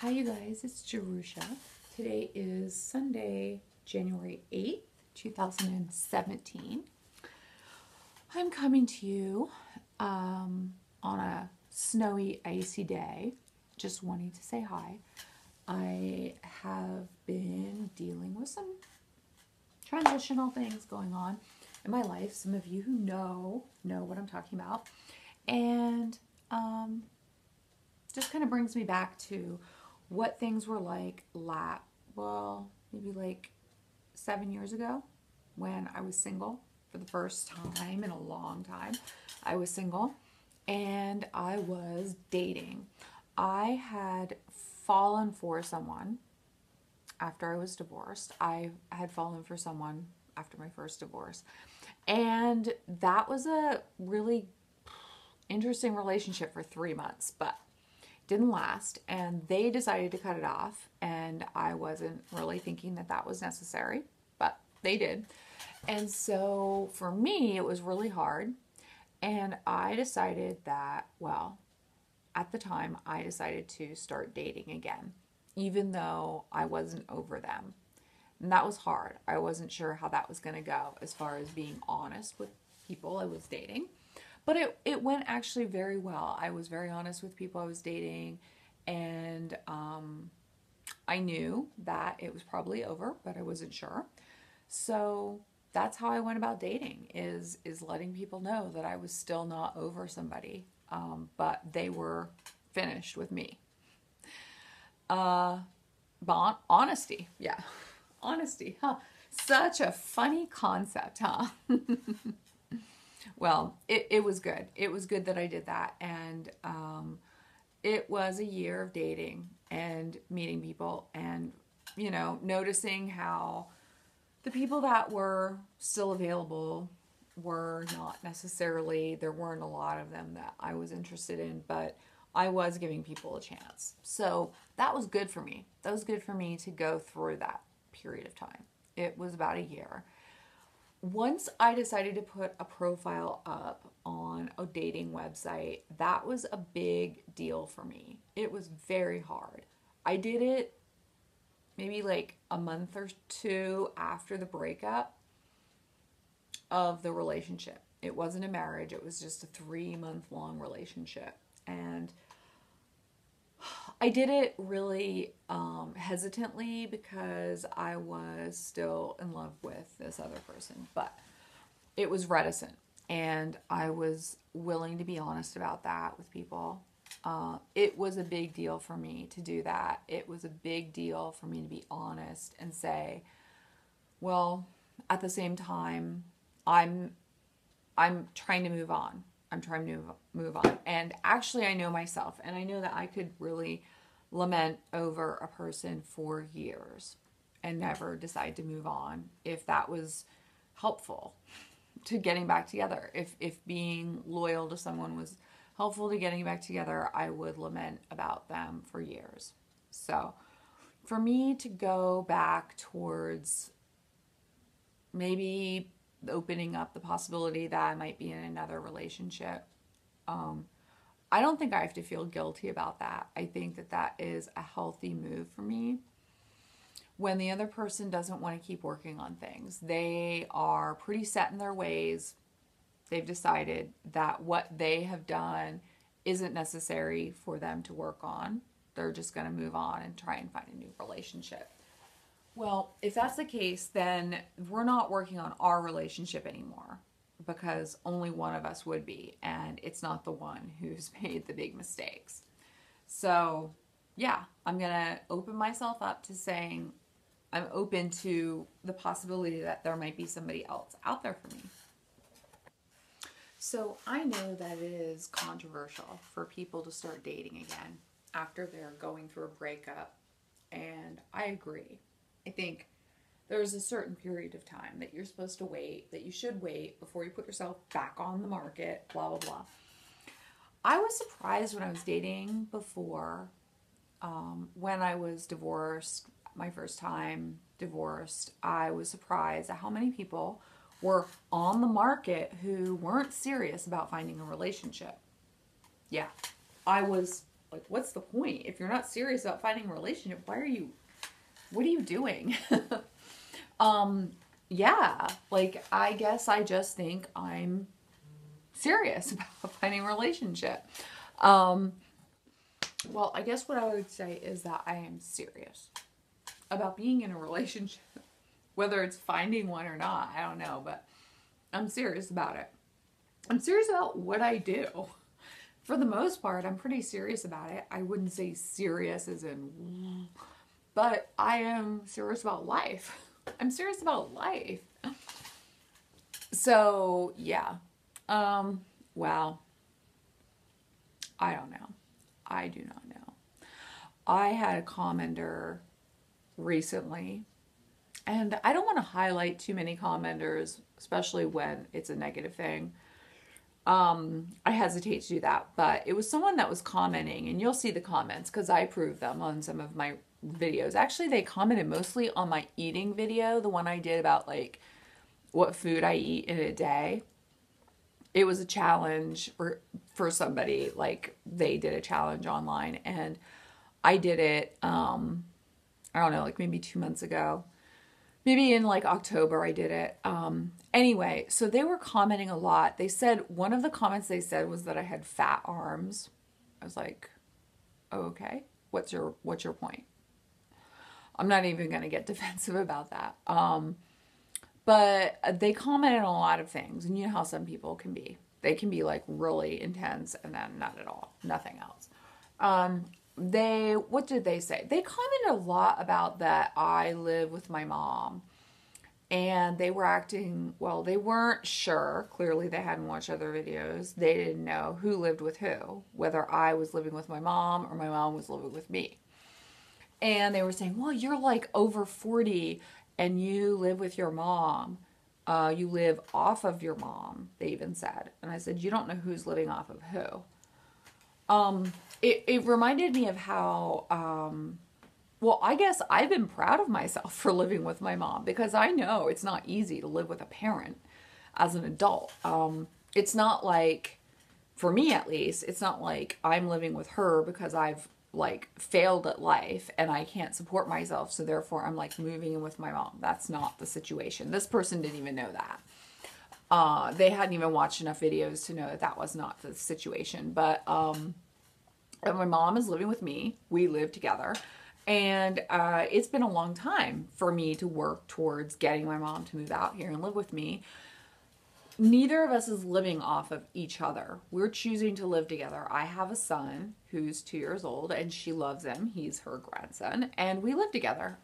Hi, you guys, it's Jerusha. Today is Sunday, January 8th, 2017. I'm coming to you on a snowy, icy day, just wanting to say hi. I have been dealing with some transitional things going on in my life. Some of you who know what I'm talking about. And just kind of brings me back to what things were like maybe like 7 years ago when I was single for the first time in a long time. I was single and I was dating. I had fallen for someone after I was divorced. I had fallen for someone after my first divorce. And that was a really interesting relationship for 3 months, but didn't last, and they decided to cut it off, and I wasn't really thinking that that was necessary, but they did. And so for me, it was really hard, and I decided that, at the time, I decided to start dating again, even though I wasn't over them. And that was hard. I wasn't sure how that was going to go as far as being honest with people I was dating. But it went actually very well. I was very honest with people I was dating, and I knew that it was probably over, but I wasn't sure. So that's how I went about dating, is letting people know that I was still not over somebody, but they were finished with me. Honesty, yeah. Honesty, huh? Such a funny concept, huh? Well, it was good. It was good that I did that. And it was a year of dating and meeting people and, noticing how the people that were still available were not necessarily, there weren't a lot of them that I was interested in, but I was giving people a chance. So that was good for me. That was good for me to go through that period of time. It was about a year. Once I decided to put a profile up on a dating website, that was a big deal for me. It was very hard. I did it maybe like a month or two after the breakup of the relationship. It wasn't a marriage, it was just a 3-month-long relationship. And I did it really hesitantly because I was still in love with this other person, but it was reticent, and I was willing to be honest about that with people. It was a big deal for me to do that. It was a big deal for me to be honest and say, well, at the same time, I'm trying to move on. I'm trying to move on. And actually, I know myself, and I know that I could really lament over a person for years and never decide to move on if that was helpful to getting back together. If being loyal to someone was helpful to getting back together, I would lament about them for years. So for me to go back towards maybe opening up the possibility that I might be in another relationship, I don't think I have to feel guilty about that. I think that that is a healthy move for me. When the other person doesn't want to keep working on things, they are pretty set in their ways. They've decided that what they have done isn't necessary for them to work on. They're just going to move on and try and find a new relationship. Well, if that's the case, then we're not working on our relationship anymore, because only one of us would be, and it's not the one who's made the big mistakes. So, yeah, I'm going to open myself up to saying I'm open to the possibility that there might be somebody else out there for me. So, I know that it is controversial for people to start dating again after they're going through a breakup, and I agree. I think there's a certain period of time that you're supposed to wait, that you should wait before you put yourself back on the market, blah, blah, blah. I was surprised when I was dating before, when I was divorced, my first time divorced, I was surprised at how many people were on the market who weren't serious about finding a relationship. Yeah, I was Like, what's the point? If you're not serious about finding a relationship, what are you doing? Yeah, like, I guess I just think I'm serious about finding a relationship. Um, well, I guess what I would say is that I am serious about being in a relationship. Whether it's finding one or not, I don't know, but I'm serious about it. I'm serious about what I do. For the most part, I'm pretty serious about it. I wouldn't say serious as in, but I am serious about life. I'm serious about life. So, yeah. Well, I don't know. I do not know. I had a commenter recently, and I don't want to highlight too many commenters, especially when it's a negative thing. I hesitate to do that, but it was someone that was commenting, and you'll see the comments because I approve them on some of my videos. Actually, they commented mostly on my eating video, the one I did about like what food I eat in a day. It was a challenge for somebody, like they did a challenge online, and I did it, I don't know, like maybe 2 months ago. Maybe in like October I did it. Anyway, so they were commenting a lot. They said, one of the comments they said was that I had fat arms. I was like, oh, okay, what's your point? I'm not even going to get defensive about that. But they commented on a lot of things, and you know how some people can be. They can be like really intense and then not at all, nothing else. What did they say? They commented a lot about that I live with my mom, and they were acting, well, they weren't sure. Clearly they hadn't watched other videos. They didn't know who lived with who, whether I was living with my mom or my mom was living with me. And they were saying, well, you're like over 40 and you live with your mom. You live off of your mom, they even said. And I said, you don't know who's living off of who. It reminded me of how, well, I guess I've been proud of myself for living with my mom, because I know it's not easy to live with a parent as an adult. It's not like, for me at least, it's not like I'm living with her because I've like failed at life and I can't support myself, so therefore I'm like moving in with my mom. That's not the situation. This person didn't even know that. They hadn't even watched enough videos to know that that was not the situation. But my mom is living with me. We live together. And it's been a long time for me to work towards getting my mom to move out here and live with me. Neither of us is living off of each other. We're choosing to live together. I have a son who's 2 years old, and she loves him. He's her grandson, and we live together.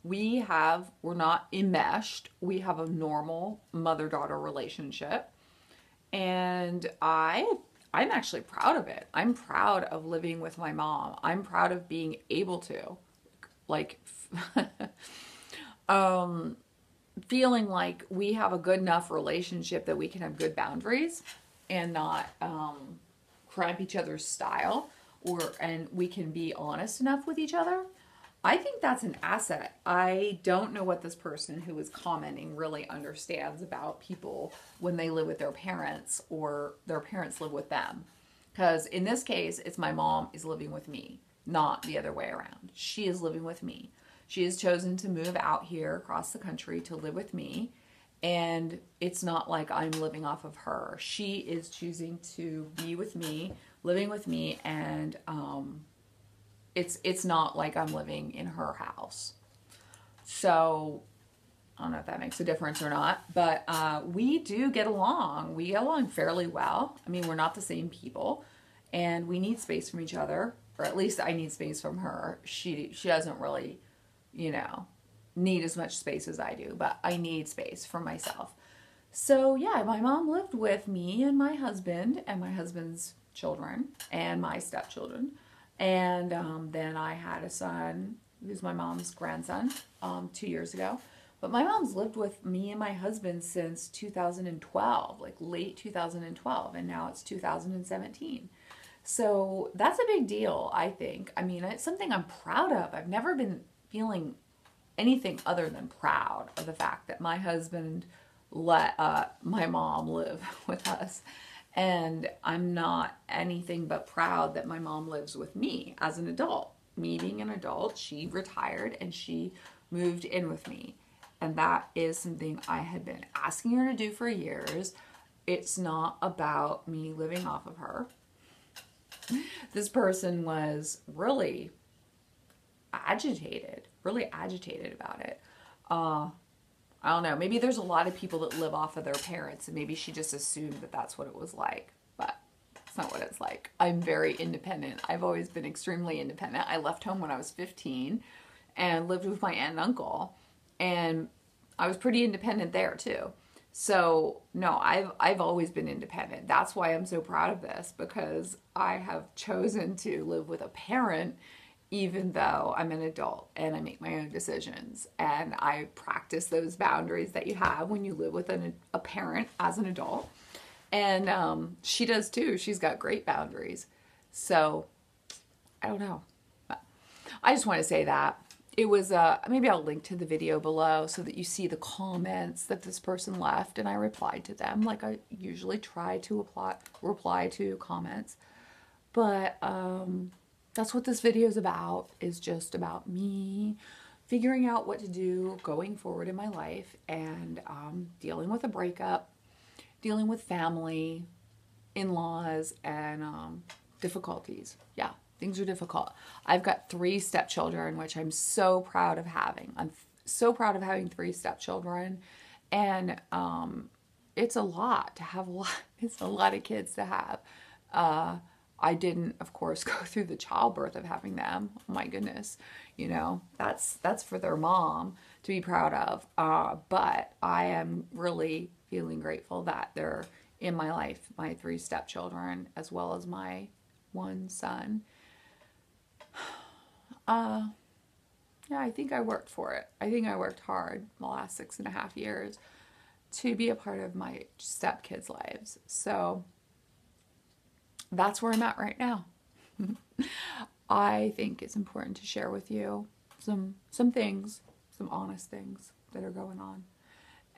We're not enmeshed. We have a normal mother-daughter relationship, and I'm actually proud of it. I'm proud of living with my mom. I'm proud of being able to, like, feeling like we have a good enough relationship that we can have good boundaries and not cramp each other's style, and we can be honest enough with each other. I think that's an asset. I don't know what this person who was commenting really understands about people when they live with their parents or their parents live with them. Because in this case, it's my mom is living with me, not the other way around. She is living with me. She has chosen to move out here across the country to live with me, and it's not like I'm living off of her. She is choosing to be with me, living with me, and it's not like I'm living in her house. So I don't know if that makes a difference or not, but we do get along. We get along fairly well. I mean, we're not the same people, and we need space from each other, or at least I need space from her. She doesn't really, need as much space as I do, but I need space for myself. So yeah, my mom lived with me and my husband's children and my stepchildren. And then I had a son who's my mom's grandson 2 years ago. But my mom's lived with me and my husband since 2012, like late 2012, and now it's 2017. So that's a big deal, I think. I mean, it's something I'm proud of. I've never been feeling anything other than proud of the fact that my husband let my mom live with us. And I'm not anything but proud that my mom lives with me as an adult. Me being an adult, she retired and she moved in with me. And that is something I had been asking her to do for years. It's not about me living off of her. This person was really agitated about it. I don't know. Maybe there's a lot of people that live off of their parents, and maybe she just assumed that that's what it was like. But it's not what it's like. I'm very independent. I've always been extremely independent. I left home when I was 15 and lived with my aunt and uncle, and I was pretty independent there too. So no, I've always been independent. That's why I'm so proud of this, because I have chosen to live with a parent even though I'm an adult and I make my own decisions, and I practice those boundaries that you have when you live with a parent as an adult. And she does too. She's got great boundaries. So I don't know. But I just want to say that it was, maybe I'll link to the video below so that you see the comments that this person left, and I replied to them like I usually try to reply to comments. But that's what this video is about, is just about me figuring out what to do going forward in my life, and dealing with a breakup, dealing with family, in-laws, and difficulties. Yeah, things are difficult. I've got 3 stepchildren, which I'm so proud of having. I'm so proud of having 3 stepchildren, and it's a lot to have it's a lot of kids to have. I didn't, of course, go through the childbirth of having them. Oh my goodness, you know, that's for their mom to be proud of. But I am really feeling grateful that they're in my life, my 3 stepchildren, as well as my 1 son. Yeah, I think I worked for it. I think I worked hard the last 6.5 years to be a part of my stepkids' lives. So that's where I'm at right now. I think it's important to share with you some things, some honest things that are going on.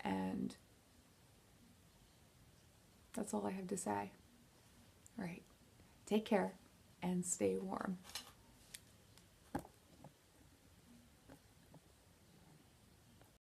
And that's all I have to say. All right. Take care and stay warm.